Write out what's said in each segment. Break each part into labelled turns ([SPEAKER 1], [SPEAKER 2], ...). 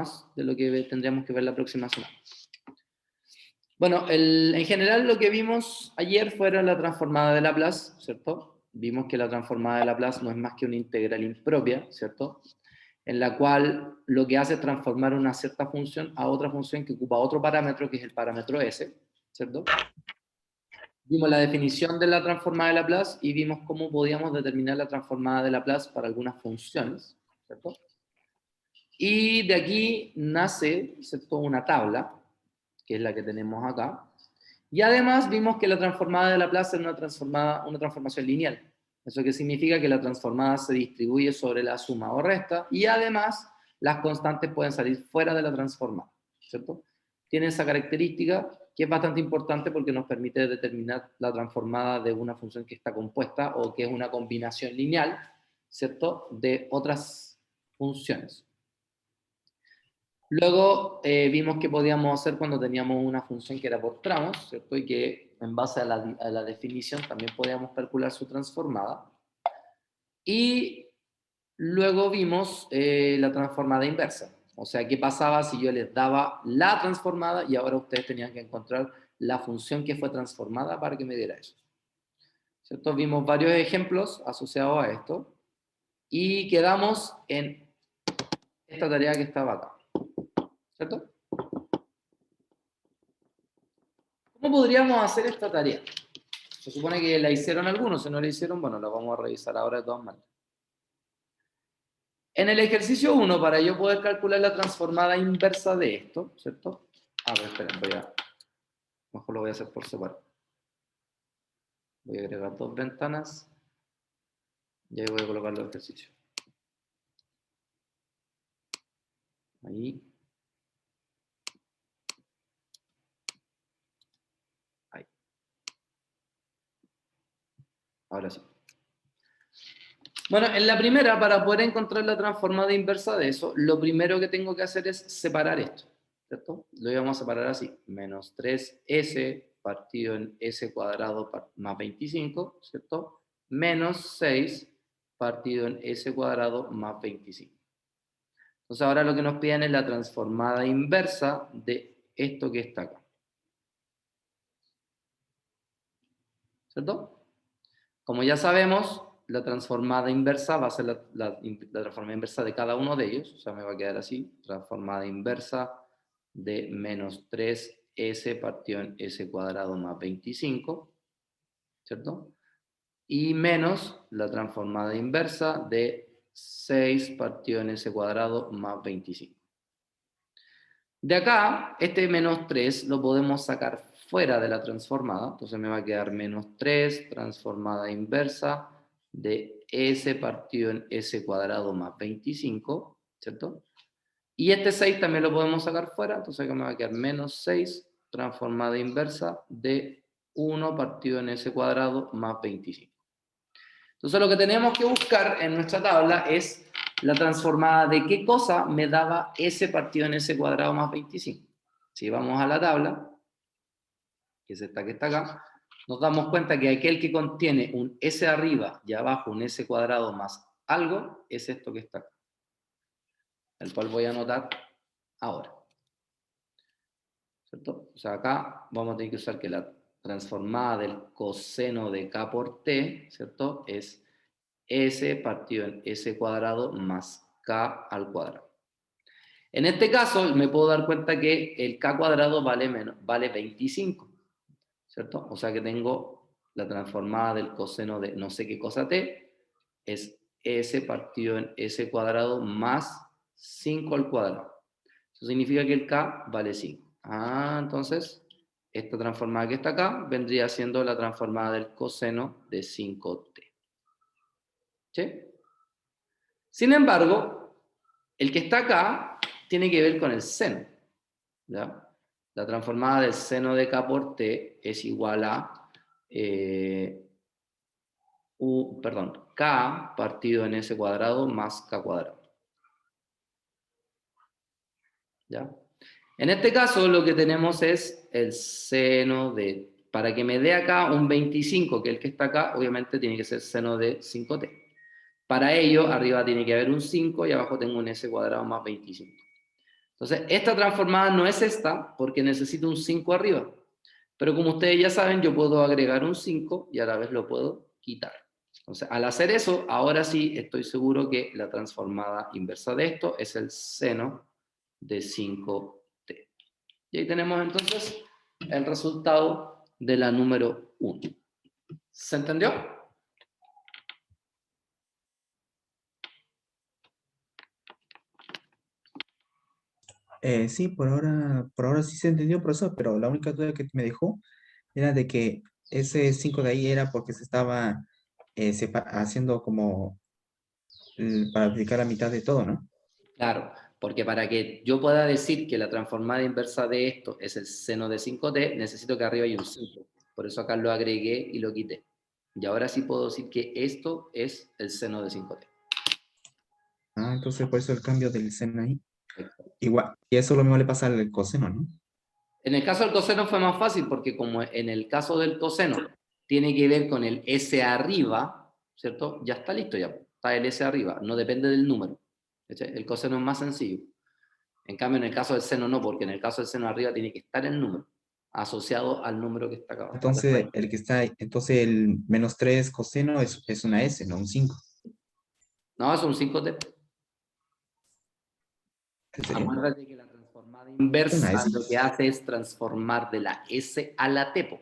[SPEAKER 1] más de lo que tendríamos que ver la próxima semana. Bueno, en general lo que vimos ayer fuera la transformada de Laplace, ¿cierto? Vimos que la transformada de Laplace no es más que una integral impropia, ¿cierto? En la cual lo que hace es transformar una cierta función a otra función que ocupa otro parámetro, que es el parámetro S, ¿cierto? Vimos la definición de la transformada de Laplace y vimos cómo podíamos determinar la transformada de Laplace para algunas funciones, ¿cierto? Y de aquí nace, ¿cierto?, una tabla, que es la que tenemos acá. Y además vimos que la transformada de Laplace es una transformación lineal. ¿Eso qué significa? Que la transformada se distribuye sobre la suma o resta y además las constantes pueden salir fuera de la transformada, ¿cierto? Tiene esa característica que es bastante importante porque nos permite determinar la transformada de una función que está compuesta o que es una combinación lineal, ¿cierto?, de otras funciones. Luego vimos que podíamos hacer cuando teníamos una función que era por tramos, ¿cierto? Y que en base a la definición también podíamos calcular su transformada. Y luego vimos la transformada inversa. O sea, ¿qué pasaba si yo les daba la transformada y ahora ustedes tenían que encontrar la función que fue transformada para que me diera eso? ¿Cierto? Vimos varios ejemplos asociados a esto y quedamos en esta tarea que estaba acá. ¿Cierto? ¿Cómo podríamos hacer esta tarea? Se supone que la hicieron algunos, si no la hicieron, bueno, la vamos a revisar ahora de todas maneras. En el ejercicio 1, para yo poder calcular la transformada inversa de esto, ¿cierto? A ver, esperen, mejor lo voy a hacer por separado. Voy a agregar dos ventanas y ahí voy a colocar los ejercicios. Ahí. Ahí. Ahora sí. Bueno, en la primera, para poder encontrar la transformada inversa de eso, lo primero que tengo que hacer es separar esto, ¿cierto? Lo vamos a separar así, menos 3s partido en s cuadrado más 25, ¿cierto? Menos 6 partido en s cuadrado más 25. Entonces ahora lo que nos piden es la transformada inversa de esto que está acá. ¿Cierto? Como ya sabemos, la transformada inversa va a ser la transformada inversa de cada uno de ellos, o sea, me va a quedar así, transformada inversa de menos 3s partido en s cuadrado más 25, ¿cierto? Y menos la transformada inversa de 6 partido en s cuadrado más 25. De acá, este menos 3 lo podemos sacar fuera de la transformada, entonces me va a quedar menos 3 transformada inversa de s partido en s cuadrado más 25, ¿cierto? Y este 6 también lo podemos sacar fuera, entonces acá me va a quedar menos 6 transformada inversa de 1 partido en s cuadrado más 25. Entonces lo que tenemos que buscar en nuestra tabla es la transformada de qué cosa me daba s partido en s cuadrado más 25. Si vamos a la tabla, que es esta que está acá, nos damos cuenta que aquel que contiene un s arriba y abajo un s cuadrado más algo, es esto que está acá, el cual voy a anotar ahora. ¿Cierto? O sea, acá vamos a tener que usar que la transformada del coseno de k por t, ¿cierto?, es s partido en s cuadrado más k al cuadrado. En este caso me puedo dar cuenta que el k cuadrado vale 25, ¿cierto? O sea que tengo la transformada del coseno de no sé qué cosa t, es s partido en s cuadrado más 5 al cuadrado. Eso significa que el k vale 5. Entonces esta transformada que está acá vendría siendo la transformada del coseno de 5t. ¿Sí? Sin embargo, el que está acá tiene que ver con el seno, ¿ya? La transformada del seno de k por t es igual a k partido en s cuadrado más k cuadrado. ¿Ya? En este caso lo que tenemos es el seno de, para que me dé acá un 25, que es el que está acá, obviamente tiene que ser seno de 5t. Para ello, arriba tiene que haber un 5 y abajo tengo un s cuadrado más 25. Entonces, esta transformada no es esta, porque necesito un 5 arriba. Pero como ustedes ya saben, yo puedo agregar un 5 y a la vez lo puedo quitar. Entonces, al hacer eso, ahora sí estoy seguro que la transformada inversa de esto es el seno de 5t. Y ahí tenemos entonces el resultado de la número 1. ¿Se entendió?
[SPEAKER 2] Sí, por ahora sí se entendió, profesor, pero la única duda que me dejó era de que ese 5 de ahí era porque se estaba haciendo como para aplicar la mitad de todo, ¿no?
[SPEAKER 1] Claro, porque para que yo pueda decir que la transformada inversa de esto es el seno de 5t, necesito que arriba haya un 5. Por eso acá lo agregué y lo quité. Y ahora sí puedo decir que esto es el seno de 5t.
[SPEAKER 2] Ah, entonces por eso el cambio del seno ahí. Igual, y eso lo mismo le pasa al coseno, ¿no?
[SPEAKER 1] En el caso del coseno fue más fácil porque como en el caso del coseno tiene que ver con el S arriba, ¿cierto? Ya está listo, ya está el S arriba, no depende del número. El coseno es más sencillo. En cambio, en el caso del seno no, porque en el caso del seno arriba tiene que estar el número, asociado al número que está acá abajo.
[SPEAKER 2] Entonces, el que está ahí, entonces el menos 3 coseno es una S, no un 5.
[SPEAKER 1] No, es un 5t.
[SPEAKER 2] ¿En serio?
[SPEAKER 1] Acuérdate que la transformada
[SPEAKER 2] Una
[SPEAKER 1] inversa
[SPEAKER 2] S.
[SPEAKER 1] lo que hace es transformar de la S a la T, po.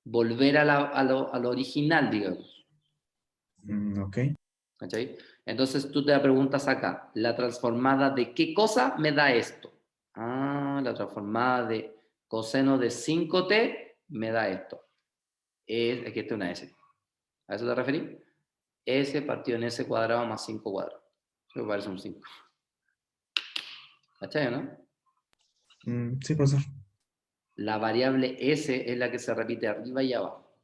[SPEAKER 1] Volver a lo original, digamos.
[SPEAKER 2] Ok.
[SPEAKER 1] ¿Cachai? Entonces tú te preguntas acá, ¿la transformada de qué cosa me da esto? Ah, la transformada de coseno de 5t me da esto. Aquí está una S. ¿A eso te referí? S partido en S cuadrado más 5 cuadrado. Eso me parece un 5. ¿Cachai, no?
[SPEAKER 2] Sí, profesor.
[SPEAKER 1] La variable S es la que se repite arriba y abajo.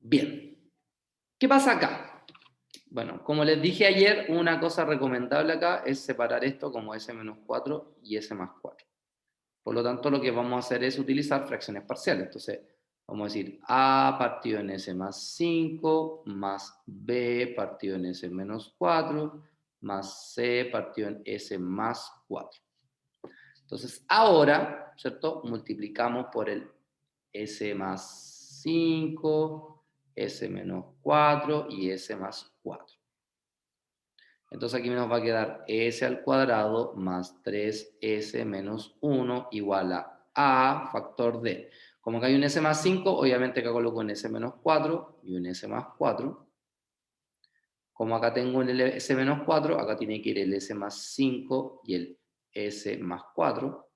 [SPEAKER 1] Bien. ¿Qué pasa acá? Bueno, como les dije ayer, una cosa recomendable acá es separar esto como S-4 y S más 4. Por lo tanto, lo que vamos a hacer es utilizar fracciones parciales. Entonces, vamos a decir A partido en S más 5, más B partido en S menos 4, más C partido en S más 4. Entonces, ahora, ¿cierto? Multiplicamos por el S más 5, S menos 4 y S más 4. Entonces aquí nos va a quedar S al cuadrado más 3S menos 1 igual a factor de. Como que hay un S más 5, obviamente acá coloco un S menos 4 y un S más 4. Como acá tengo el S menos 4, acá tiene que ir el S más 5 y el S más 4.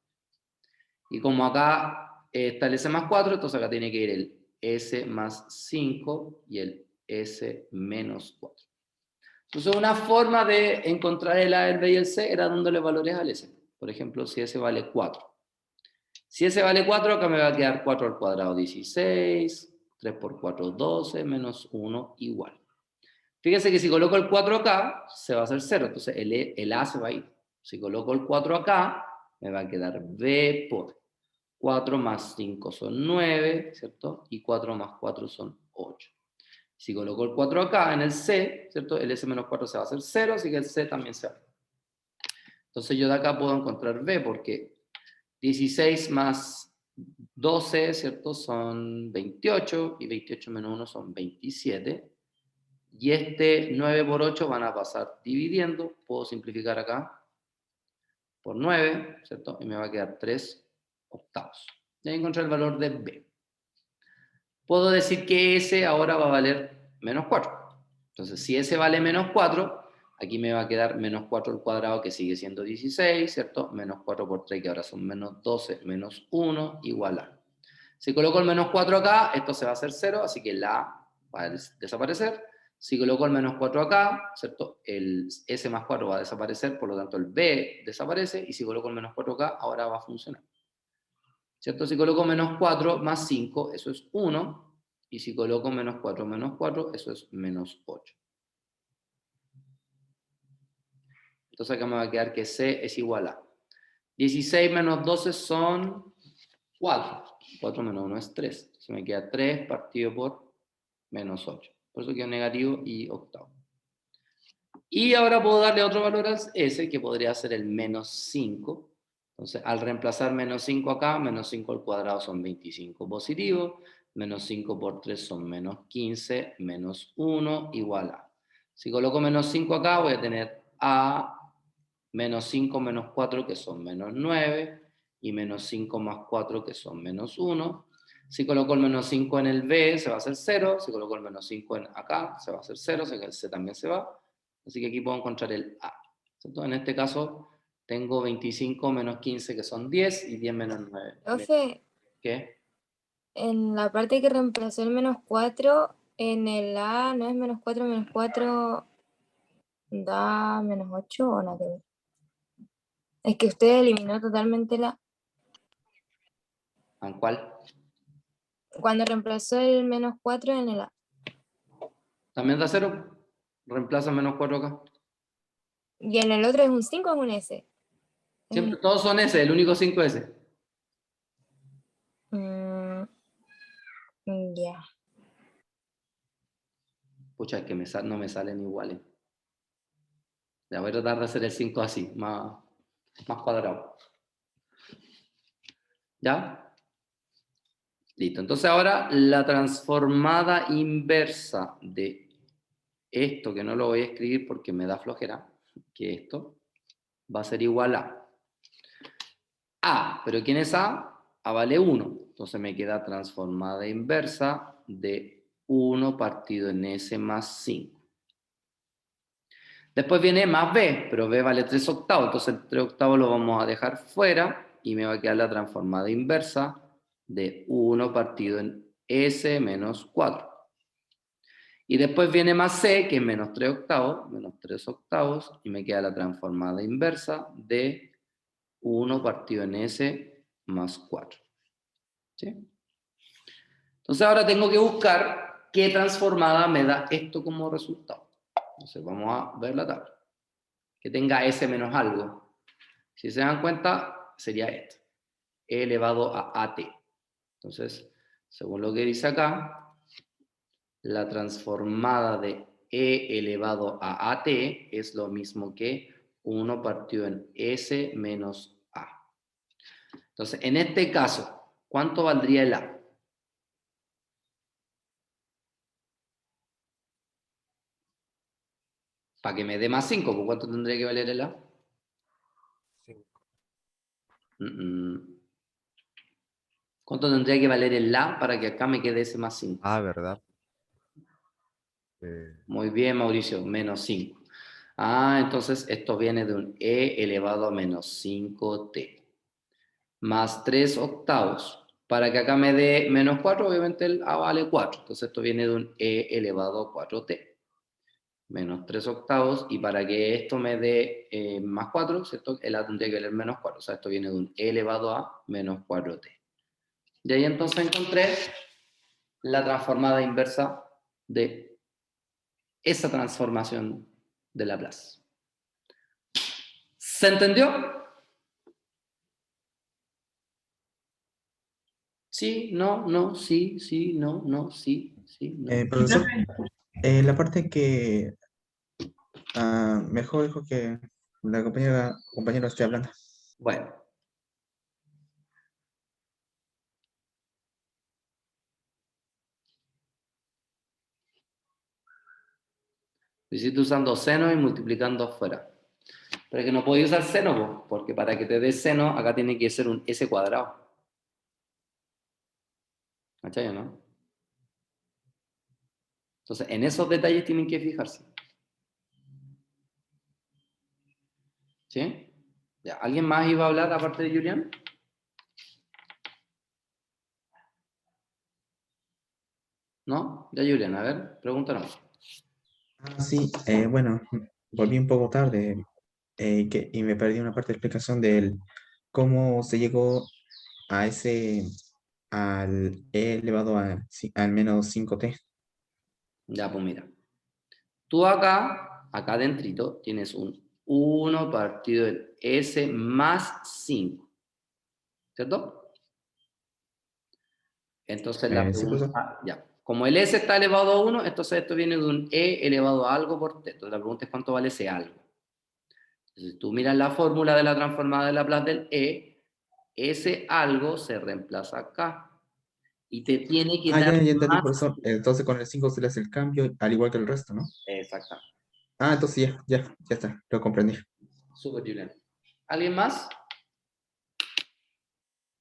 [SPEAKER 1] Y como acá está el S más 4, entonces acá tiene que ir el S más 5 y el S menos 4. Entonces una forma de encontrar el A, el B y el C era dándole valores al S. Por ejemplo, si S vale 4. Si S vale 4, acá me va a quedar 4 al cuadrado 16, 3 por 4 12, menos 1 igual. Fíjense que si coloco el 4 acá, se va a hacer 0, entonces el A se va a ir. Si coloco el 4 acá, me va a quedar B por 4 más 5 son 9, ¿cierto? Y 4 más 4 son 8. Si coloco el 4 acá en el C, ¿cierto? El S menos 4 se va a hacer 0, así que el C también se va. Entonces yo de acá puedo encontrar B porque 16 más 12, ¿cierto? Son 28 y 28 menos 1 son 27. Y este 9 por 8 van a pasar dividiendo. Puedo simplificar acá por 9, ¿cierto? Y me va a quedar 3 octavos. Y ahí encontré el valor de B. Puedo decir que S ahora va a valer menos 4. Entonces, si S vale menos 4, aquí me va a quedar menos 4 al cuadrado, que sigue siendo 16, ¿cierto? Menos 4 por 3, que ahora son menos 12, menos 1, igual a. Si coloco el menos 4 acá, esto se va a hacer 0, así que la A va a desaparecer. Si coloco el menos 4 acá, ¿cierto? El S más 4 va a desaparecer, por lo tanto el B desaparece, y si coloco el menos 4 acá, ahora va a funcionar. ¿Cierto? Si coloco menos 4 más 5, eso es 1. Y si coloco menos 4 menos 4, eso es menos 8. Entonces acá me va a quedar que C es igual a 16 menos 12 son 4. 4 menos 1 es 3. Entonces me queda 3 partido por menos 8. Por eso queda negativo y octavo. Y ahora puedo darle otro valor a S, que podría ser el menos 5. Entonces, al reemplazar menos 5 acá, menos 5 al cuadrado son 25 positivo, menos 5 por 3 son menos 15, menos 1 igual a. Si coloco menos 5 acá, voy a tener A menos 5 menos 4, que son menos 9, y menos 5 más 4, que son menos 1. Si coloco el menos 5 en el B, se va a hacer 0. Si coloco el menos 5 en acá, se va a hacer 0, o sea que el C también se va. Así que aquí puedo encontrar el A. ¿Cierto? En este caso tengo 25 menos 15, que son 10, y 10 menos 9.
[SPEAKER 3] Profe,
[SPEAKER 1] ¿Qué?
[SPEAKER 3] en la parte que reemplazó el menos 4, en el A no es menos 4 da menos 8 o nada que ver. Es que usted eliminó totalmente la...
[SPEAKER 1] ¿En cuál?
[SPEAKER 3] Cuando reemplazó el menos 4 en el A.
[SPEAKER 1] ¿También da 0? Reemplaza menos 4 acá.
[SPEAKER 3] Y en el otro es un 5 o es un S.
[SPEAKER 1] Siempre, todos son S, el único 5 es S.
[SPEAKER 3] Mm, ya.
[SPEAKER 1] Pucha, es que no me salen iguales. Ya voy a tratar de hacer el 5 así, más cuadrado. ¿Ya? Listo. Entonces ahora la transformada inversa de esto, que no lo voy a escribir porque me da flojera, que esto va a ser igual a A. ¿Pero quién es A? A vale 1. Entonces me queda transformada inversa de 1 partido en S más 5. Después viene más B, pero B vale 3 octavos, entonces el 3 octavos lo vamos a dejar fuera y me va a quedar la transformada inversa de 1 partido en S menos 4. Y después viene más C, que es menos 3 octavos, menos 3 octavos, y me queda la transformada inversa de 1 partido en S más 4. ¿Sí? Entonces ahora tengo que buscar qué transformada me da esto como resultado. Entonces vamos a ver la tabla. Que tenga S menos algo. Si se dan cuenta, sería esto. E elevado a AT. Entonces, según lo que dice acá, la transformada de E elevado a AT es lo mismo que 1 partido en S menos A. Entonces, en este caso, ¿cuánto valdría el A? Para que me dé más 5, ¿por cuánto tendría que valer el A?
[SPEAKER 4] 5.
[SPEAKER 1] ¿Cuánto tendría que valer el A para que acá me quede ese más 5?
[SPEAKER 4] Ah, ¿verdad?
[SPEAKER 1] Muy bien, Mauricio, menos 5. Ah, entonces esto viene de un E elevado a menos 5t. Más 3 octavos. Para que acá me dé menos 4, obviamente el A vale 4. Entonces esto viene de un E elevado a 4t. Menos 3 octavos. Y para que esto me dé más 4, ¿cierto? El A tendría que valer menos 4. O sea, esto viene de un E elevado a menos 4t. Y ahí entonces encontré la transformada inversa de esa transformación de Laplace. ¿Se entendió? Sí, no, no, sí, sí, no, no, sí, sí, no.
[SPEAKER 2] Profesor, la parte que mejor dijo que la compañera estoy hablando.
[SPEAKER 1] Bueno, lo hiciste usando seno y multiplicando afuera. Pero es que no podéis usar seno, porque para que te dé seno, acá tiene que ser un S cuadrado. ¿Cachai, no? Entonces, en esos detalles tienen que fijarse. ¿Sí? ¿Ya? ¿Alguien más iba a hablar aparte de Julián? ¿No? Ya, Julián, a ver, pregúntanos.
[SPEAKER 2] Sí, bueno, volví un poco tarde y me perdí una parte de explicación del cómo se llegó a al E elevado al menos 5t.
[SPEAKER 1] Ya, pues mira. Tú acá dentrito, tienes un 1 partido en S más 5. ¿Cierto? Entonces la
[SPEAKER 2] Sí, profesor.
[SPEAKER 1] pregunta, ya. Como el S está elevado a 1, entonces esto viene de un E elevado a algo por T. Entonces la pregunta es cuánto vale ese algo. Entonces, si tú miras la fórmula de la transformada de Laplace del E, ese algo se reemplaza acá. Y te tiene que
[SPEAKER 2] Ah,
[SPEAKER 1] dar
[SPEAKER 2] ya entendí,
[SPEAKER 1] más.
[SPEAKER 2] profesor. Entonces con el 5 se le hace el cambio, al igual que el resto, ¿no?
[SPEAKER 1] Exactamente.
[SPEAKER 2] Ah, entonces ya está, lo comprendí.
[SPEAKER 1] Súper, Julián. ¿Alguien más?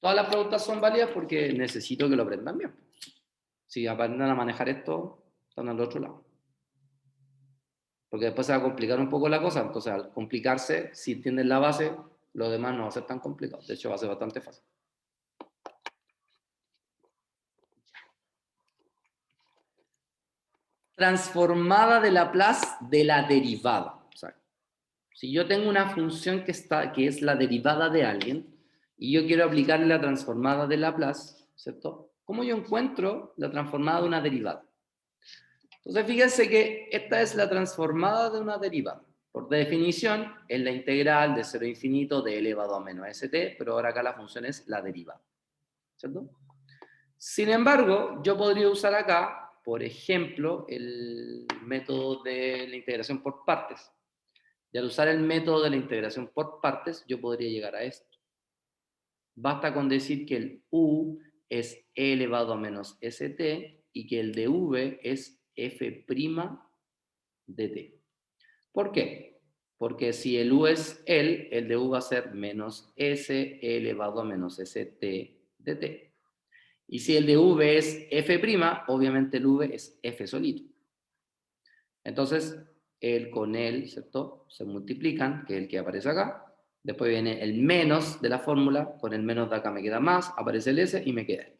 [SPEAKER 1] Todas las preguntas son válidas porque necesito que lo aprendan bien. Si aprendan a manejar esto, están al otro lado. Porque después se va a complicar un poco la cosa. Entonces, al complicarse, si entienden la base, lo demás no va a ser tan complicado. De hecho, va a ser bastante fácil. Transformada de Laplace de la derivada. O sea, si yo tengo una función que es la derivada de alguien y yo quiero aplicarle la transformada de Laplace, ¿cierto? ¿Cómo yo encuentro la transformada de una derivada? Entonces, fíjense que esta es la transformada de una derivada. Por definición, es la integral de 0 a infinito de elevado a menos st, pero ahora acá la función es la derivada. ¿Cierto? Sin embargo, yo podría usar acá, por ejemplo, el método de la integración por partes. Y al usar el método de la integración por partes, yo podría llegar a esto. Basta con decir que el u es e elevado a menos st y que el de v es f' de t. ¿Por qué? Porque si el u es el de u va a ser menos s e elevado a menos st de t. Y si el de v es f', obviamente el v es f solito. Entonces, el con el, ¿cierto? Se multiplican, que es el que aparece acá. Después viene el menos de la fórmula, con el menos de acá me queda más, aparece el s y me queda esto.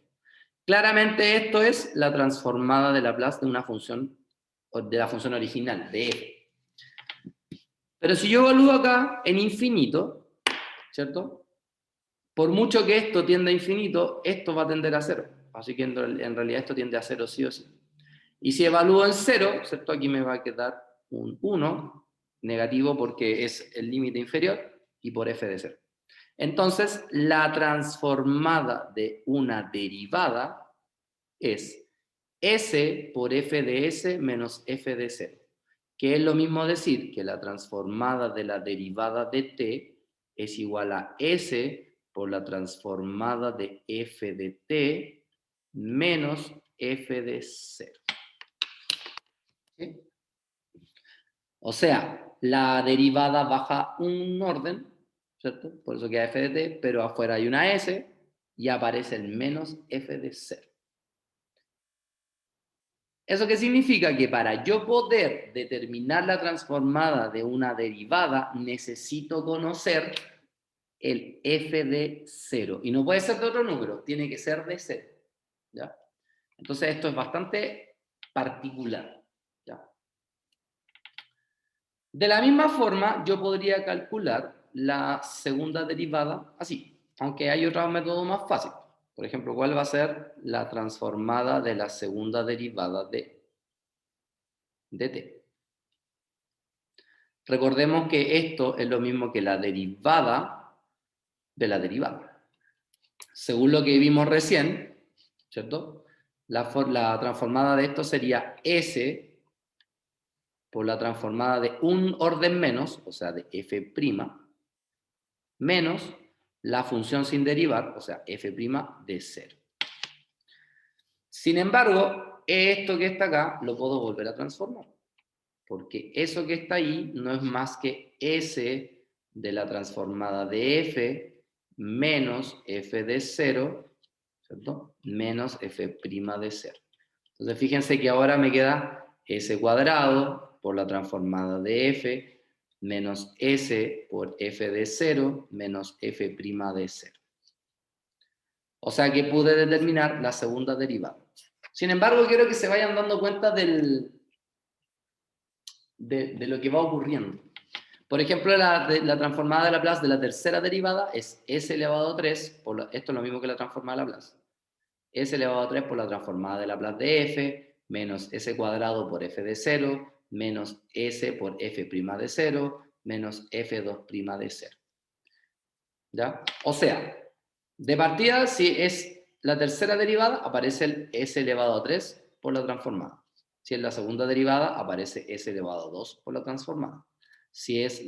[SPEAKER 1] Claramente esto es la transformada de Laplace de una función, de la función original, de f. Pero si yo evalúo acá en infinito, ¿cierto? Por mucho que esto tienda a infinito, esto va a tender a cero. Así que en realidad esto tiende a cero sí o sí. Y si evalúo en cero, ¿cierto? Aquí me va a quedar un 1 negativo porque es el límite inferior y por f de 0. Entonces, la transformada de una derivada es s por f de s menos f de 0, que es lo mismo decir que la transformada de la derivada de t es igual a s por la transformada de f de t menos f de 0. ¿Sí? O sea, la derivada baja un orden, ¿cierto? Por eso queda f de t, pero afuera hay una s y aparece el menos f de 0. ¿Eso qué significa? Que para yo poder determinar la transformada de una derivada, necesito conocer el f de 0. Y no puede ser de otro número, tiene que ser de 0. ¿Ya? Entonces esto es bastante particular. ¿Ya? De la misma forma, yo podría calcular la segunda derivada así, aunque hay otro método más fácil. Por ejemplo, ¿cuál va a ser la transformada de la segunda derivada de t? Recordemos que esto es lo mismo que la derivada de la derivada. Según lo que vimos recién, ¿cierto? La transformada de esto sería S por la transformada de un orden menos, o sea, de f', menos la función sin derivar, o sea, f' de 0. Sin embargo, esto que está acá lo puedo volver a transformar, porque eso que está ahí no es más que S de la transformada de f menos f de 0, ¿cierto? Menos f' de 0. Entonces fíjense que ahora me queda s cuadrado por la transformada de f menos s por f de 0 menos f' de 0. O sea que pude determinar la segunda derivada. Sin embargo, quiero que se vayan dando cuenta de lo que va ocurriendo. Por ejemplo, la transformada de Laplace de la tercera derivada es s elevado a 3, esto es lo mismo que la transformada de Laplace, s elevado a 3 por la transformada de Laplace de f, menos s cuadrado por f de 0, menos s por f' de 0, menos f2' de 0. ¿Ya? O sea, de partida, si es la tercera derivada, aparece el s elevado a 3 por la transformada. Si es la segunda derivada, aparece s elevado a 2 por la transformada. Si es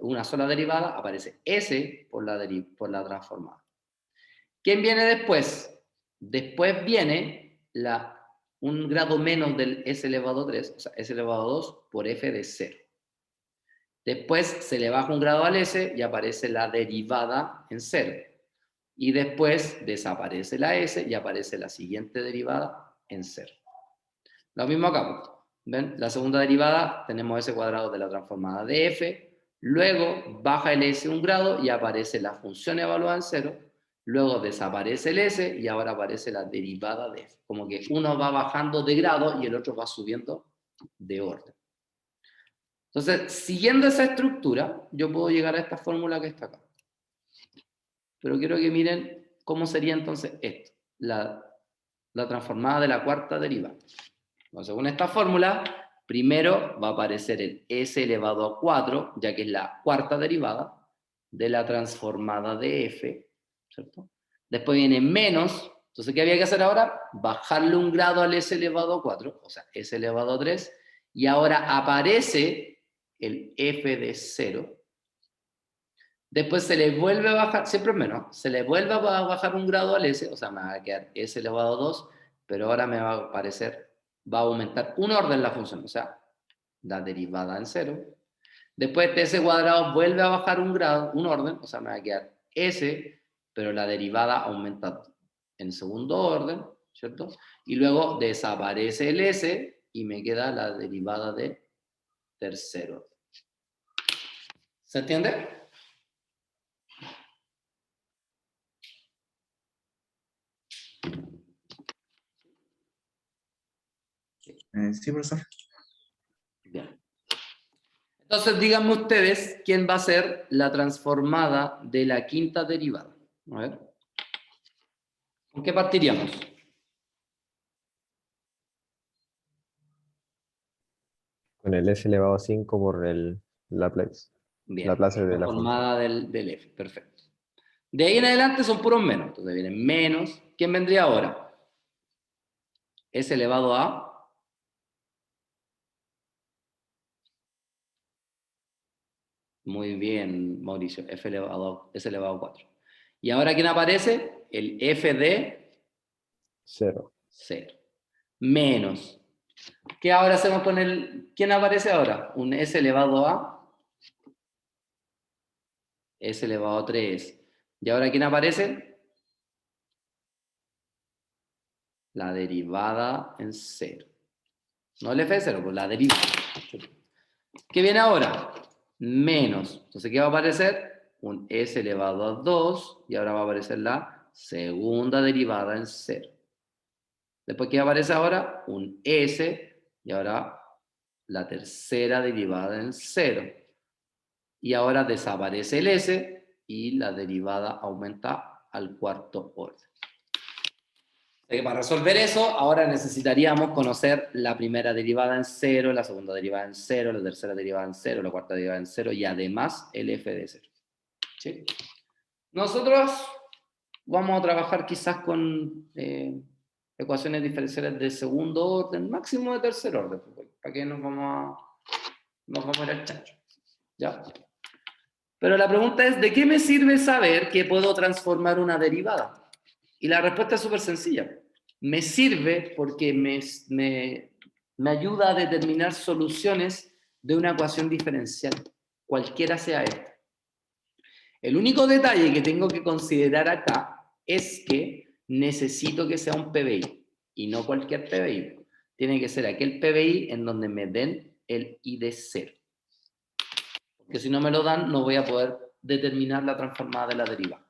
[SPEAKER 1] una sola derivada, aparece s por la transformada. ¿Quién viene después? Después viene un grado menos del s elevado a 3, o sea, s elevado a 2 por f de 0. Después se le baja un grado al s y aparece la derivada en 0. Y después desaparece la s y aparece la siguiente derivada en 0. Lo mismo acá. ¿Ven? La segunda derivada tenemos s cuadrado de la transformada de f. Luego baja el s un grado y aparece la función evaluada en 0. Luego desaparece el s y ahora aparece la derivada de f. Como que uno va bajando de grado y el otro va subiendo de orden. Entonces, siguiendo esa estructura, yo puedo llegar a esta fórmula que está acá. Pero quiero que miren cómo sería entonces esto, la transformada de la cuarta derivada. Bueno, según esta fórmula, primero va a aparecer el s elevado a 4, ya que es la cuarta derivada de la transformada de f, ¿cierto? Después viene menos, entonces ¿qué había que hacer ahora? Bajarle un grado al s elevado a 4, o sea, s elevado a 3, y ahora aparece el f de 0. Después se le vuelve a bajar, siempre es menos, se le vuelve a bajar un grado al s, o sea, me va a quedar s elevado a 2, pero ahora me va a aparecer, va a aumentar un orden la función, o sea, la derivada en 0. Después de s cuadrado vuelve a bajar un grado, un orden, o sea, me va a quedar s, pero la derivada aumenta en segundo orden, ¿cierto? Y luego desaparece el s y me queda la derivada de tercero. ¿Se entiende?
[SPEAKER 2] Sí, profesor.
[SPEAKER 1] Bien. Entonces, díganme ustedes quién va a ser la transformada de la quinta derivada. A ver. ¿Con qué partiríamos?
[SPEAKER 4] Con el s elevado a 5 por el Laplace.
[SPEAKER 1] Bien.
[SPEAKER 4] Laplace de la función.
[SPEAKER 1] Transformada del f. Perfecto. De ahí en adelante son puros menos. Entonces vienen menos. ¿Quién vendría ahora? S elevado a... Muy bien, Mauricio. S elevado a 4. ¿Y ahora quién aparece? El f de
[SPEAKER 4] 0.
[SPEAKER 1] 0. Menos. ¿Qué ahora hacemos con el... ¿Quién aparece ahora? Un s elevado a... S elevado a 3. ¿Y ahora quién aparece? La derivada en 0. No el f de 0, pues la derivada. ¿Qué viene ahora? Menos. Entonces, ¿qué va a aparecer? Un s elevado a 2 y ahora va a aparecer la segunda derivada en 0. Después, ¿qué aparece ahora? Un s y ahora la tercera derivada en 0. Y ahora desaparece el s y la derivada aumenta al cuarto orden. Para resolver eso, ahora necesitaríamos conocer la primera derivada en 0, la segunda derivada en 0, la tercera derivada en 0, la cuarta derivada en 0 y además el f de 0. ¿Sí? Nosotros vamos a trabajar quizás con ecuaciones diferenciales de segundo orden, máximo de tercer orden, para que nos vamos a ir al chancho. ¿Ya? Pero la pregunta es, ¿de qué me sirve saber que puedo transformar una derivada? Y la respuesta es súper sencilla. Me sirve porque me ayuda a determinar soluciones de una ecuación diferencial, cualquiera sea esta. El único detalle que tengo que considerar acá es que necesito que sea un PBI, y no cualquier PBI. Tiene que ser aquel PBI en donde me den el I de 0. Porque si no me lo dan, no voy a poder determinar la transformada de la derivada.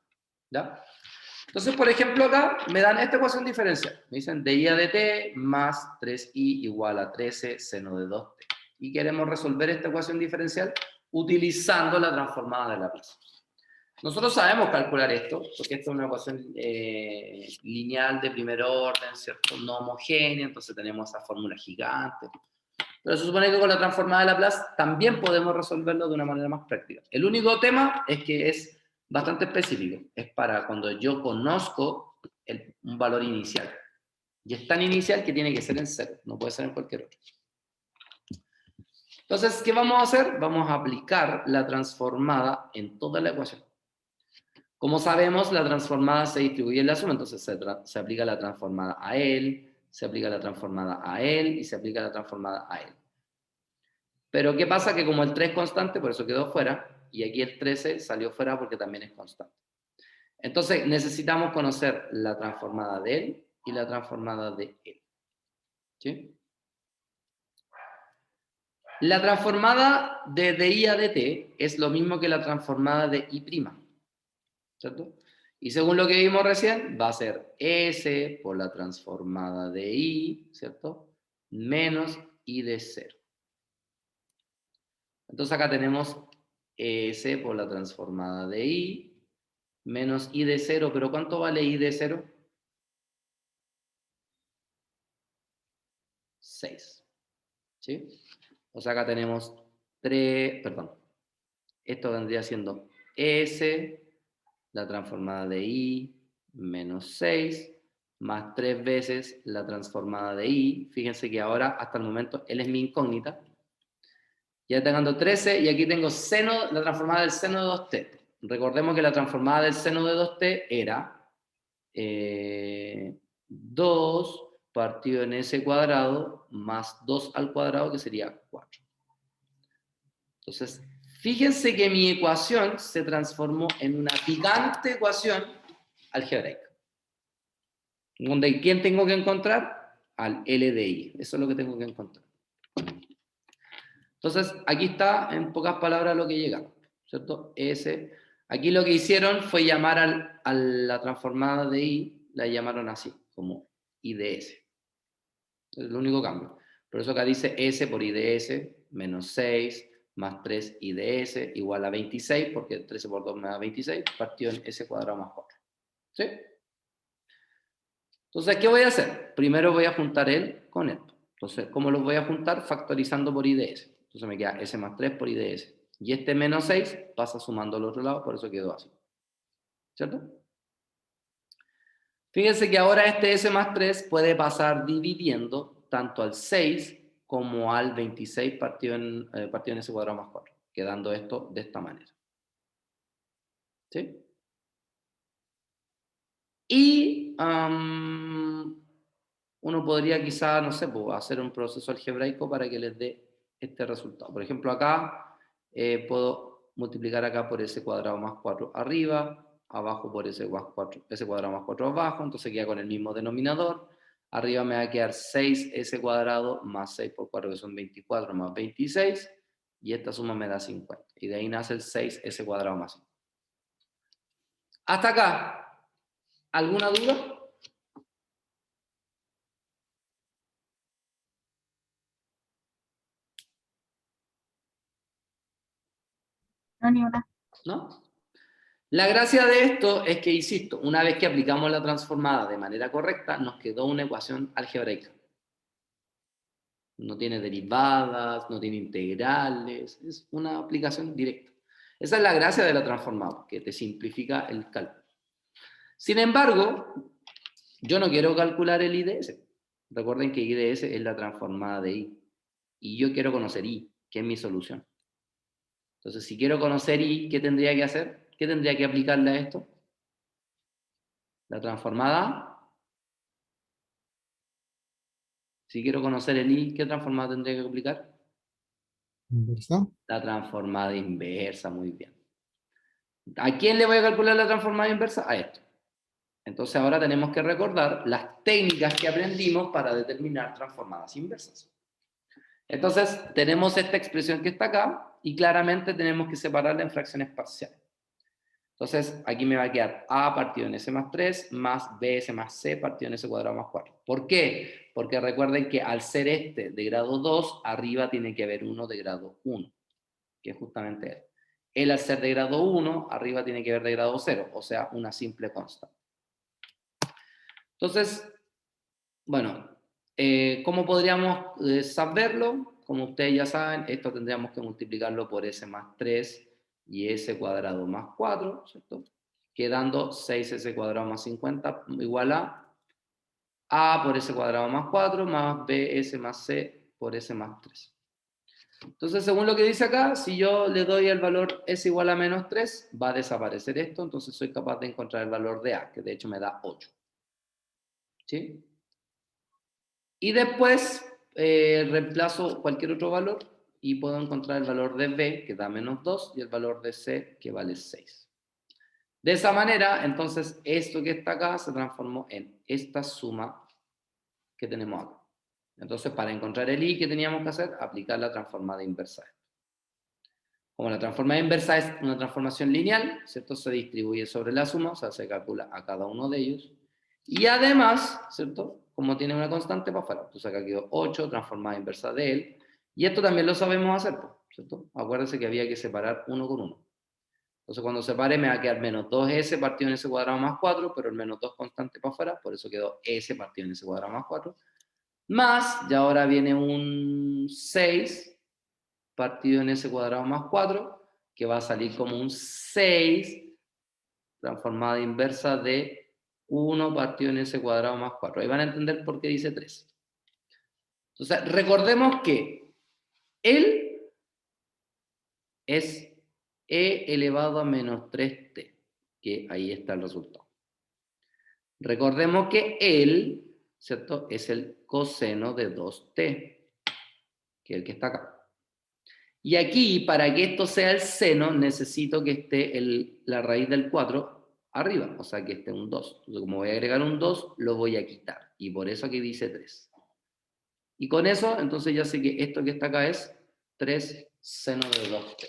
[SPEAKER 1] ¿Ya? Entonces, por ejemplo, acá me dan esta ecuación diferencial. Me dicen de I a de t más 3i igual a 13 seno de 2t. Y queremos resolver esta ecuación diferencial utilizando la transformada de Laplace. Nosotros sabemos calcular esto, porque esta es una ecuación lineal de primer orden, ¿cierto? No homogénea, entonces tenemos esa fórmula gigante. Pero se supone que con la transformada de Laplace también podemos resolverlo de una manera más práctica. El único tema es que es bastante específico. Es para cuando yo conozco un valor inicial. Y es tan inicial que tiene que ser en 0, no puede ser en cualquier otro. Entonces, ¿qué vamos a hacer? Vamos a aplicar la transformada en toda la ecuación. Como sabemos, la transformada se distribuye en la suma, entonces se aplica la transformada a él, se aplica la transformada a él y se aplica la transformada a él. Pero ¿qué pasa? Que como el 3 es constante, por eso quedó fuera, y aquí el 13 salió fuera porque también es constante. Entonces necesitamos conocer la transformada de él y la transformada de él. ¿Sí? La transformada de I a dt es lo mismo que la transformada de I', ¿cierto? Y según lo que vimos recién, va a ser S por la transformada de I, ¿cierto? Menos I de 0. Entonces acá tenemos S por la transformada de I menos I de 0, pero ¿cuánto vale I de 0? 6. ¿Sí? O sea, acá tenemos 3, perdón, esto vendría siendo S, la transformada de I, menos 6, más 3 veces la transformada de I. Fíjense que ahora, hasta el momento, él es mi incógnita. Ya tengo 13 y aquí tengo seno, la transformada del seno de 2t. Recordemos que la transformada del seno de 2t era 2 partido en s cuadrado más 2 al cuadrado, que sería 4. Entonces, fíjense que mi ecuación se transformó en una gigante ecuación algebraica. ¿Quién tengo que encontrar? Al LDI. Eso es lo que tengo que encontrar. Entonces, aquí está, en pocas palabras, lo que llegamos, ¿cierto? Aquí lo que hicieron fue llamar a la transformada de I, la llamaron así, como I de S. Es el único cambio. Por eso acá dice S por I de S menos 6 más 3 I de S igual a 26, porque 13 por 2 me da 26, partido en S cuadrado más 4. ¿Sí? Entonces, ¿qué voy a hacer? Primero voy a juntar él con esto. Entonces, ¿cómo los voy a juntar? Factorizando por I de S. Entonces me queda S más 3 por I de S. Y este menos 6 pasa sumando al otro lado, por eso quedó así. ¿Cierto? Fíjense que ahora este S más 3 puede pasar dividiendo tanto al 6 como al 26 partido en S cuadrado más 4, quedando esto de esta manera. ¿Sí? Y uno podría quizá, no sé, pues, hacer un proceso algebraico para que les dé este resultado. Por ejemplo, acá puedo multiplicar acá por S cuadrado más 4 arriba, abajo por S cuadrado más 4 abajo, entonces queda con el mismo denominador. Arriba me va a quedar 6S cuadrado más 6 por 4, que son 24, más 26, y esta suma me da 50. Y de ahí nace el 6S cuadrado más 5. Hasta acá, ¿alguna duda?
[SPEAKER 5] No, ni una.
[SPEAKER 1] ¿No? La gracia de esto es que, insisto, una vez que aplicamos la transformada de manera correcta, nos quedó una ecuación algebraica. No tiene derivadas, no tiene integrales, es una aplicación directa. Esa es la gracia de la transformada, que te simplifica el cálculo. Sin embargo, yo no quiero calcular el IDS. Recuerden que IDS es la transformada de I. Y yo quiero conocer I, que es mi solución. Entonces, si quiero conocer I, ¿qué tendría que hacer? ¿Qué tendría que aplicarle a esto? La transformada. Si quiero conocer el I, ¿qué transformada tendría que aplicar?
[SPEAKER 2] ¿Inversa?
[SPEAKER 1] La transformada inversa, muy bien. ¿A quién le voy a calcular la transformada inversa? A esto. Entonces ahora tenemos que recordar las técnicas que aprendimos para determinar transformadas inversas. Entonces tenemos esta expresión que está acá y claramente tenemos que separarla en fracciones parciales. Entonces aquí me va a quedar A partido en S más 3 más BS más C partido en S cuadrado más 4. ¿Por qué? Porque recuerden que al ser este de grado 2, arriba tiene que haber uno de grado 1, que es justamente él. Él al ser de grado 1, arriba tiene que haber de grado 0, o sea, una simple constante. Entonces, bueno, ¿cómo podríamos saberlo? Como ustedes ya saben, esto tendríamos que multiplicarlo por S más 3 y S cuadrado más 4, ¿cierto? Quedando 6S cuadrado más 50 igual a A por S cuadrado más 4 más BS más C por S más 3. Entonces, según lo que dice acá, si yo le doy el valor S igual a menos 3, va a desaparecer esto, entonces soy capaz de encontrar el valor de A, que de hecho me da 8. ¿Sí? Y después reemplazo cualquier otro valor y puedo encontrar el valor de B, que da menos 2, y el valor de C, que vale 6. De esa manera, entonces, esto que está acá se transformó en esta suma que tenemos acá. Entonces, para encontrar el I, ¿qué teníamos que hacer? Aplicar la transformada inversa. Como la transformada inversa es una transformación lineal, ¿cierto? Se distribuye sobre la suma, o sea, se calcula a cada uno de ellos. Y además, ¿cierto? Como tiene una constante para afuera. Entonces acá quedó 8, transformada inversa de él. Y esto también lo sabemos hacer, ¿cierto? Acuérdense que había que separar uno con uno. Entonces cuando separe me va a quedar menos 2s partido en s cuadrado más 4, pero el menos 2 constante para afuera, por eso quedó s partido en s cuadrado más 4. Más, y ahora viene un 6 partido en s cuadrado más 4, que va a salir como un 6 transformada inversa de 1 partido en s cuadrado más 4. Ahí van a entender por qué dice 3. Entonces, recordemos que él es e elevado a menos 3t, que ahí está el resultado. Recordemos que él, ¿cierto?, es el coseno de 2t, que es el que está acá. Y aquí, para que esto sea el seno, necesito que esté la raíz del 4 arriba, o sea que esté un 2. Entonces, como voy a agregar un 2, lo voy a quitar. Y por eso aquí dice 3. Y con eso, entonces ya sé que esto que está acá es 3 seno de 2t.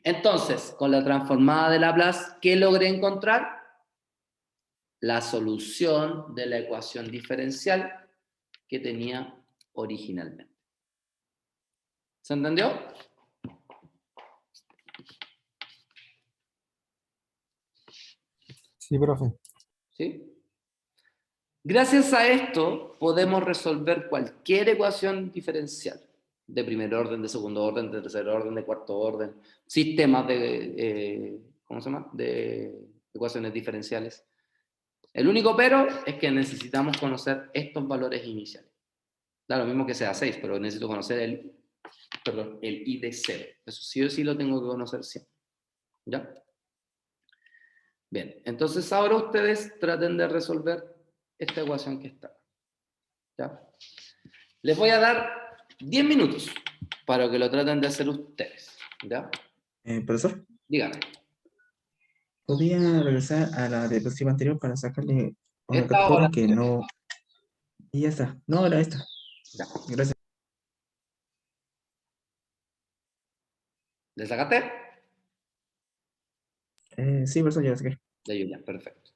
[SPEAKER 1] Entonces, con la transformada de Laplace, ¿qué logré encontrar? La solución de la ecuación diferencial que tenía originalmente. ¿Se entendió?
[SPEAKER 6] Sí, profe.
[SPEAKER 1] ¿Sí? Gracias a esto podemos resolver cualquier ecuación diferencial de primer orden, de segundo orden, de tercer orden, de cuarto orden, sistemas de, ¿cómo se llama?, de ecuaciones diferenciales. El único pero es que necesitamos conocer estos valores iniciales. Da lo mismo que sea 6, pero necesito conocer el I de 0. Eso sí o sí lo tengo que conocer siempre. ¿Ya? Bien, entonces ahora ustedes traten de resolver esta ecuación que está. ¿Ya? Les voy a dar 10 minutos para que lo traten de hacer ustedes. ¿Ya?
[SPEAKER 2] Profesor,
[SPEAKER 1] Díganme.
[SPEAKER 2] ¿podría regresar a la diapositiva anterior para sacarle una
[SPEAKER 1] Esta
[SPEAKER 2] captura
[SPEAKER 1] hora.
[SPEAKER 2] que no... Y ya está. No, era esta.
[SPEAKER 1] Ya.
[SPEAKER 2] Gracias.
[SPEAKER 1] ¿Le sacaste?
[SPEAKER 2] Sí, profesor, ya lo saqué.
[SPEAKER 1] De ayuda, perfecto.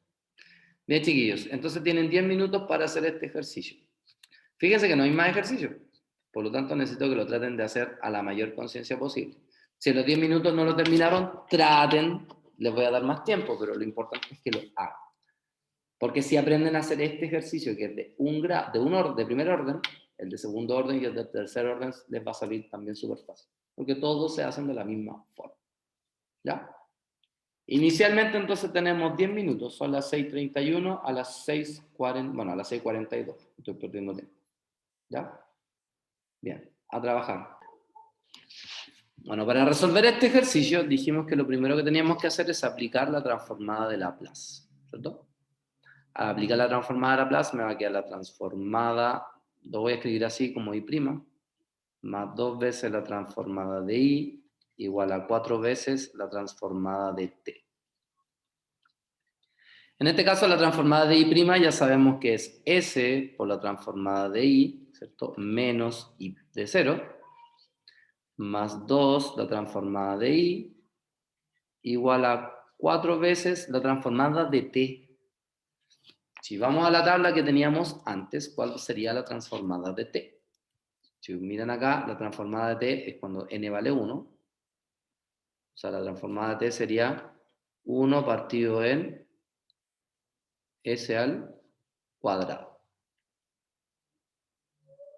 [SPEAKER 1] Bien, chiquillos, entonces tienen 10 minutos para hacer este ejercicio. Fíjense que no hay más ejercicio, por lo tanto necesito que lo traten de hacer a la mayor conciencia posible. Si en los 10 minutos no lo terminaron, traten, les voy a dar más tiempo, pero lo importante es que lo hagan. Porque si aprenden a hacer este ejercicio, que es de de primer orden, el de segundo orden y el de tercer orden les va a salir también súper fácil. Porque todos se hacen de la misma forma. ¿Ya? Inicialmente entonces tenemos 10 minutos, son las 6:31 a las 6:40, bueno, a las 6:42. Estoy perdiendo tiempo. ¿Ya? Bien, a trabajar. Bueno, para resolver este ejercicio dijimos que lo primero que teníamos que hacer es aplicar la transformada de Laplace, ¿cierto? Al aplicar la transformada de Laplace me va a quedar la transformada, lo voy a escribir así como I', más 2 veces la transformada de I, igual a 4 veces la transformada de T. En este caso la transformada de I' ya sabemos que es S por la transformada de I, ¿cierto? Menos I de 0, más 2 la transformada de I, igual a 4 veces la transformada de T. Si vamos a la tabla que teníamos antes, ¿cuál sería la transformada de T? Si miran acá, la transformada de T es cuando n vale 1. O sea, la transformada de T sería 1 partido en S al cuadrado.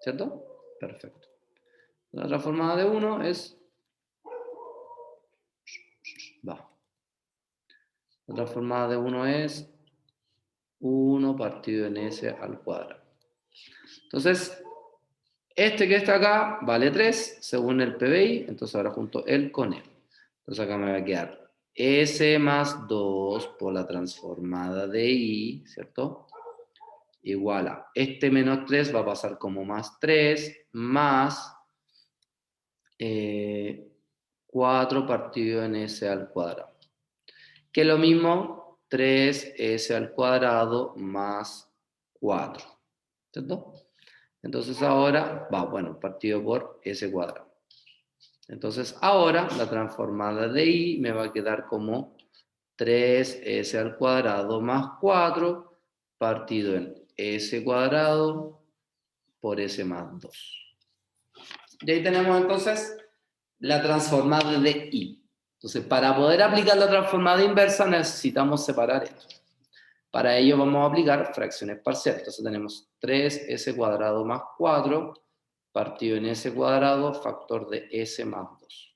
[SPEAKER 1] ¿Cierto? Perfecto. La transformada de 1 es... La transformada de 1 es 1 partido en S al cuadrado. Entonces, este que está acá vale 3 según el PBI, entonces ahora junto él con él. Entonces acá me va a quedar S más 2 por la transformada de I, ¿cierto? Igual a este menos 3 va a pasar como más 3 más 4 partido en S al cuadrado. Que es lo mismo 3S al cuadrado más 4, ¿cierto? Entonces ahora va, bueno, partido por S cuadrado. Entonces ahora la transformada de I me va a quedar como 3S al cuadrado más 4 partido en S cuadrado por S más 2. Y ahí tenemos entonces la transformada de I. Entonces, para poder aplicar la transformada inversa necesitamos separar esto. Para ello vamos a aplicar fracciones parciales. Entonces tenemos 3S cuadrado más 4 partido en S cuadrado factor de S más 2.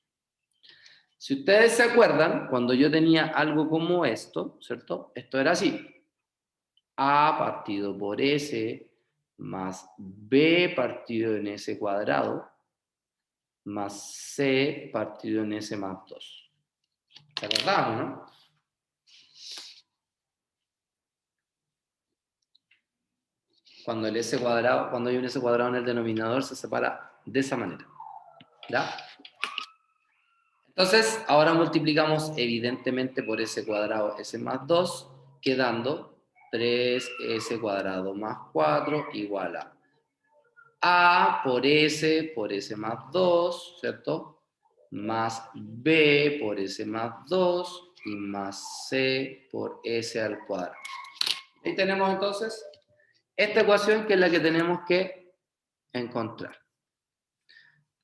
[SPEAKER 1] Si ustedes se acuerdan, cuando yo tenía algo como esto, ¿cierto? Esto era así. A partido por S más B partido en S cuadrado más C partido en S más 2. ¿Se acordaban, no? Cuando el S cuadrado, cuando hay un S cuadrado en el denominador, se separa de esa manera. ¿Ya? Entonces, ahora multiplicamos evidentemente por S cuadrado S más 2, quedando 3S cuadrado más 4 igual a por S más 2, ¿cierto? Más B por S más 2 y más C por S al cuadrado. Ahí tenemos entonces esta ecuación que es la que tenemos que encontrar.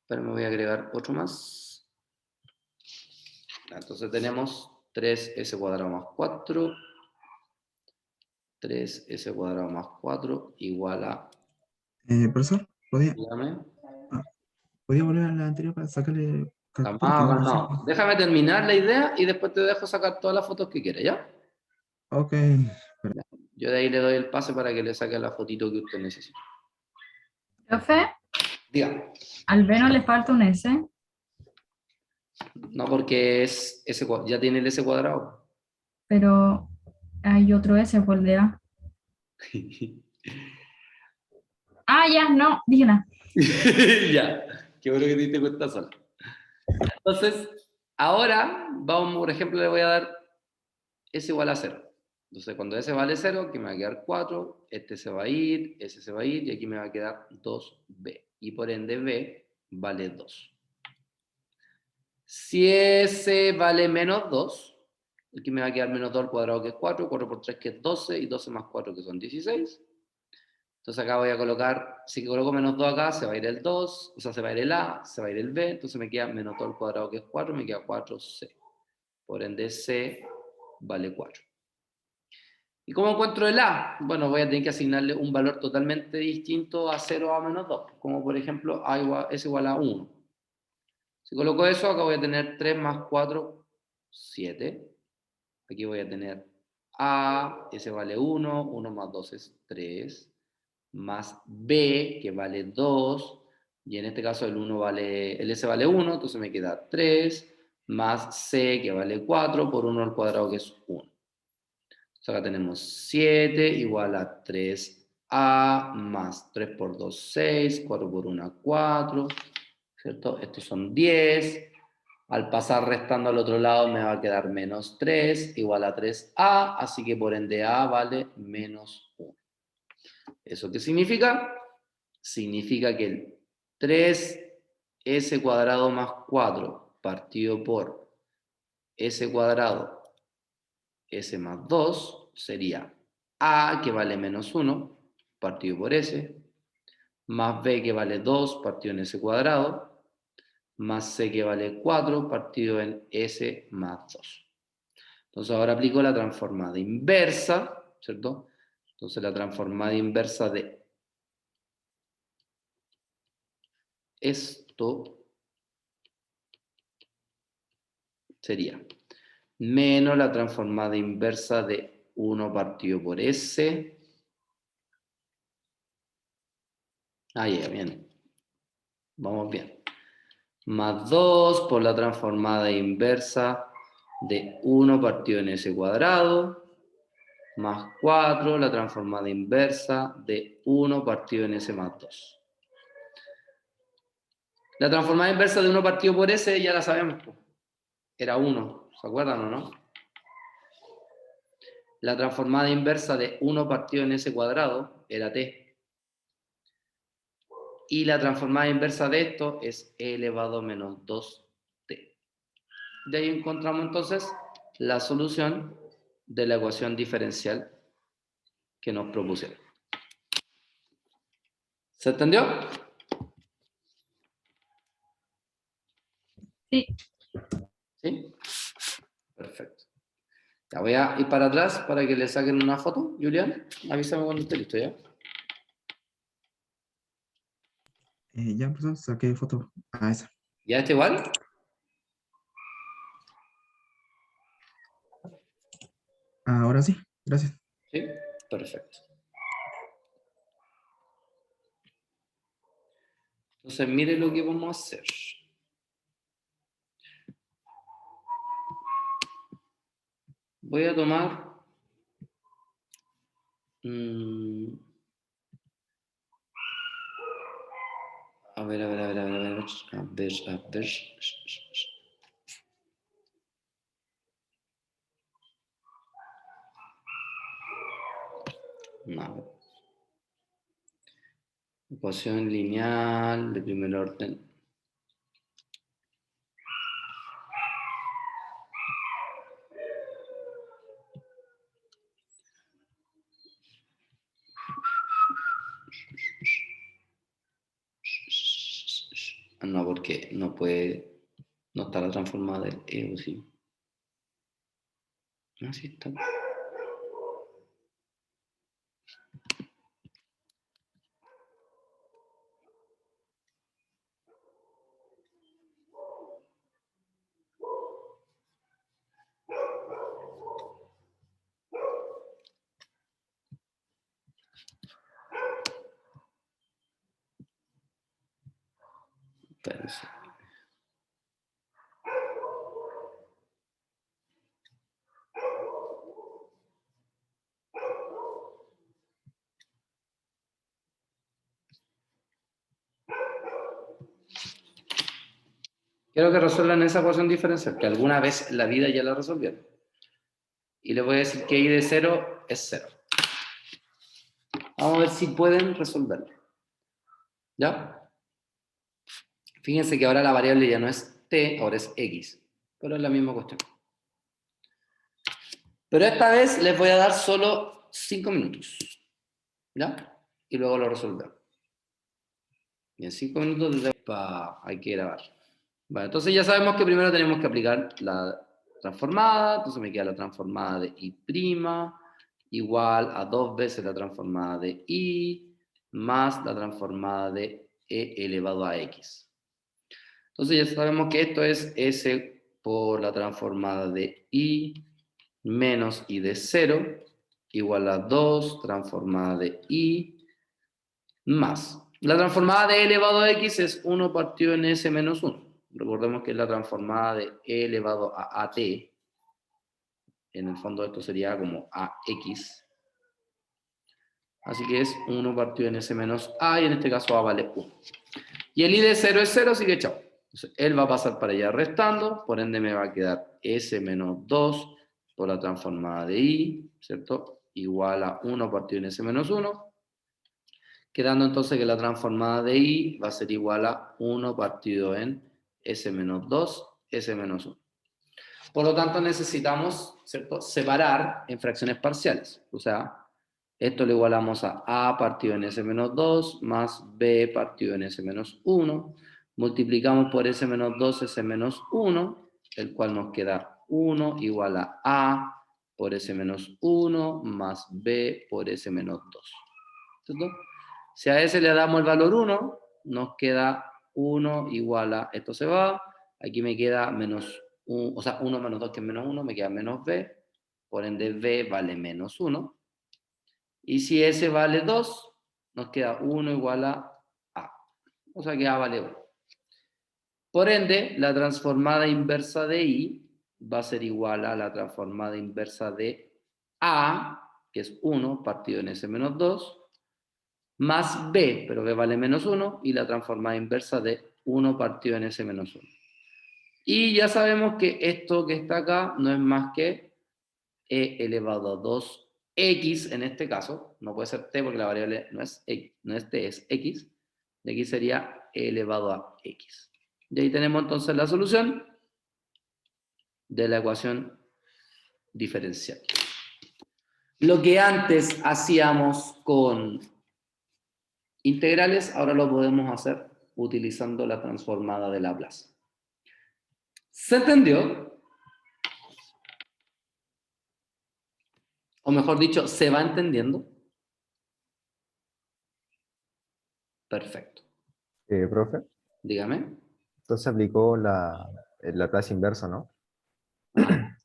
[SPEAKER 1] Pero me voy a agregar otro más. Entonces tenemos 3S cuadrado más 4. 3S cuadrado más 4 igual a...
[SPEAKER 2] Profesor, ¿podía,
[SPEAKER 1] Dígame.
[SPEAKER 2] ¿podía volver a la anterior para sacarle captura que
[SPEAKER 1] Calmado,
[SPEAKER 2] no
[SPEAKER 1] calmado.
[SPEAKER 2] recién?
[SPEAKER 1] Déjame terminar la idea y después te dejo sacar todas las fotos que quieras, ¿ya?
[SPEAKER 2] Ok,
[SPEAKER 1] Yo de ahí le doy el pase para que le saque la fotito que usted necesita.
[SPEAKER 5] Profe,
[SPEAKER 1] Dígame.
[SPEAKER 5] al B no le falta un S,
[SPEAKER 1] No, porque es ese, ya tiene el S cuadrado.
[SPEAKER 5] pero hay otro S por el de A. Ah, ya, no, dije nada.
[SPEAKER 1] Ya, qué bueno que te diste cuenta sola. Entonces, ahora, vamos, por ejemplo, le voy a dar S igual a 0. Entonces, cuando S vale 0, que me va a quedar 4, este se va a ir, ese se va a ir, y aquí me va a quedar 2B. Y por ende, B vale 2. Si S vale menos 2, aquí me va a quedar menos 2 al cuadrado, que es 4, 4 por 3, que es 12, y 12 más 4, que son 16. Entonces acá voy a colocar, si coloco menos 2 acá, se va a ir el 2, o sea, se va a ir el A, se va a ir el B, entonces me queda menos 2 al cuadrado, que es 4, me queda 4C. Por ende, C vale 4. ¿Y cómo encuentro el A? Bueno, voy a tener que asignarle un valor totalmente distinto a 0 a menos 2, como por ejemplo A es igual a 1. Si coloco eso, acá voy a tener 3 más 4, 7. Aquí voy a tener A, ese vale 1, 1 más 2 es 3, más B, que vale 2, y en este caso el S vale 1, entonces me queda 3, más C, que vale 4, por 1 al cuadrado, que es 1. Entonces acá tenemos 7 igual a 3A, más 3 por 2, 6, 4 por 1, 4, ¿cierto? Estos son 10. Al pasar restando al otro lado me va a quedar menos 3 igual a 3A, así que por ende A vale menos 1. ¿Eso qué significa? Significa que el 3S cuadrado más 4 partido por S cuadrado S más 2 sería A, que vale menos 1 partido por S, más B, que vale 2 partido en S cuadrado, más C, que vale 4 partido en S más 2. Entonces ahora aplico la transformada inversa, ¿cierto? Entonces la transformada inversa de esto sería menos la transformada inversa de 1 partido por S. Ahí, bien. Vamos bien. Más 2 por la transformada inversa de 1 partido en S cuadrado. Más 4 la transformada inversa de 1 partido en S más 2. La transformada inversa de 1 partido por S ya la sabemos. Era 1. ¿Se acuerdan o no? La transformada inversa de 1 partido en S cuadrado era T. Y la transformada inversa de esto es E elevado a menos 2T. De ahí encontramos entonces la solución de la ecuación diferencial que nos propusieron. ¿Se entendió?
[SPEAKER 5] Sí.
[SPEAKER 1] ¿Sí? Perfecto. Ya voy a ir para atrás para que le saquen una foto. Julián, avísame cuando esté listo, ¿ya?
[SPEAKER 2] Ya, pues saqué foto a esa.
[SPEAKER 1] ¿Ya está igual?
[SPEAKER 2] Ahora sí, gracias.
[SPEAKER 1] Sí, perfecto. Entonces, mire lo que vamos a hacer. Voy a tomar... a ver. No. Ecuación lineal de primer orden. No, porque no puede, no está la transformada del E, ¿o sí? No, sí está. Espérense. Quiero que resuelvan esa ecuación diferencial, que alguna vez en la vida ya la resolvieron. Y les voy a decir que I de 0 es 0. Vamos a ver si pueden resolverlo. ¿Ya? Fíjense que ahora la variable ya no es T, ahora es X. Pero es la misma cuestión. Pero esta vez les voy a dar solo 5 minutos. ¿Ya? Y luego lo resolvemos. Y en 5 minutos hay que grabar. Vale, entonces ya sabemos que primero tenemos que aplicar la transformada. Entonces me queda la transformada de I' igual a 2 veces la transformada de I más la transformada de E elevado a X. Entonces ya sabemos que esto es S por la transformada de I menos I de 0 igual a 2 transformada de I más. La transformada de E elevado a X es 1 partido en S menos 1. Recordemos que es la transformada de E elevado a AT. En el fondo esto sería como AX. Así que es 1 partido en S menos A y en este caso A vale 1. Y el I de 0 es 0, así que chao. Entonces, él va a pasar para allá restando, por ende me va a quedar S menos 2 por la transformada de I, ¿cierto? Igual a 1 partido en S menos 1. Quedando entonces que la transformada de I va a ser igual a 1 partido en S menos 2, S menos 1. Por lo tanto necesitamos, ¿cierto?, separar en fracciones parciales. O sea, esto lo igualamos a A partido en S menos 2 más B partido en S menos 1. Multiplicamos por S menos 2, S menos 1, el cual nos queda 1 igual a A por S menos 1 más B por S menos 2. ¿Cierto? Si a S le damos el valor 1, nos queda 1 igual a, esto se va, aquí me queda menos 1, o sea, 1 menos 2 que es menos 1, me queda menos B, Por ende, b vale menos 1. Y si s vale 2, nos queda 1 igual a a. O sea que a vale 1. Por ende, la transformada inversa de i va a ser igual a la transformada inversa de a, que es 1 partido en s menos 2, más b, pero b vale menos 1, y la transformada inversa de 1 partido en s menos 1. Y ya sabemos que esto que está acá no es más que e elevado a 2x en este caso. No puede ser t porque la variable no es t, es x. Y aquí sería e elevado a x. Y ahí tenemos entonces la solución de la ecuación diferencial. Lo que antes hacíamos con integrales, ahora lo podemos hacer utilizando la transformada de Laplace. ¿Se entendió? O mejor dicho, ¿se va entendiendo? Perfecto.
[SPEAKER 4] Profe,
[SPEAKER 1] Dígame.
[SPEAKER 4] entonces aplicó el Laplace inverso, ¿no?
[SPEAKER 1] Ah,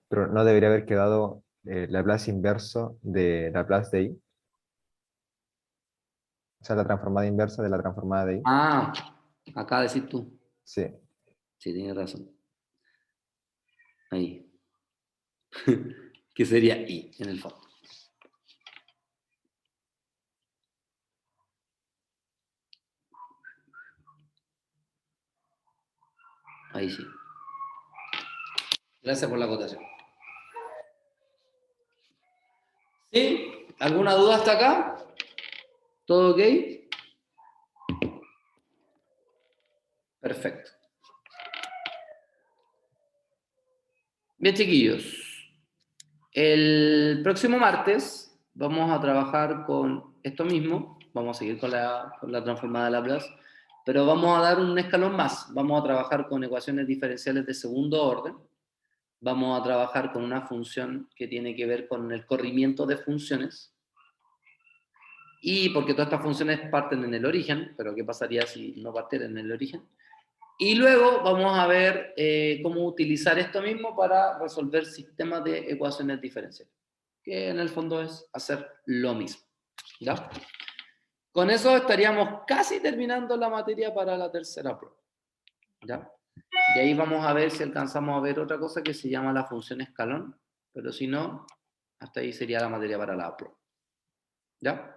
[SPEAKER 4] Pero no debería haber quedado el Laplace inverso de Laplace de i. O sea, la transformada inversa de la transformada de i.
[SPEAKER 1] ah, acá decís tú.
[SPEAKER 4] Sí.
[SPEAKER 1] Sí, tienes razón. Ahí. Que sería I en el fondo. Ahí sí. Gracias por la acotación. ¿Sí? ¿Alguna duda hasta acá? ¿Todo ok? Perfecto. Bien, chiquillos. El próximo martes vamos a trabajar con esto mismo. Vamos a seguir con la transformada de Laplace, pero vamos a dar un escalón más. Vamos a trabajar con ecuaciones diferenciales de segundo orden. Vamos a trabajar con una función que tiene que ver con el corrimiento de funciones. Y porque todas estas funciones parten en el origen, pero ¿qué pasaría si no partieran en el origen? Y luego vamos a ver cómo utilizar esto mismo para resolver sistemas de ecuaciones diferenciales, que en el fondo es hacer lo mismo. ¿Ya? Con eso estaríamos casi terminando la materia para la tercera prueba. ¿Ya? Y ahí vamos a ver si alcanzamos a ver otra cosa que se llama la función escalón, pero si no, hasta ahí sería la materia para la prueba. ¿Ya?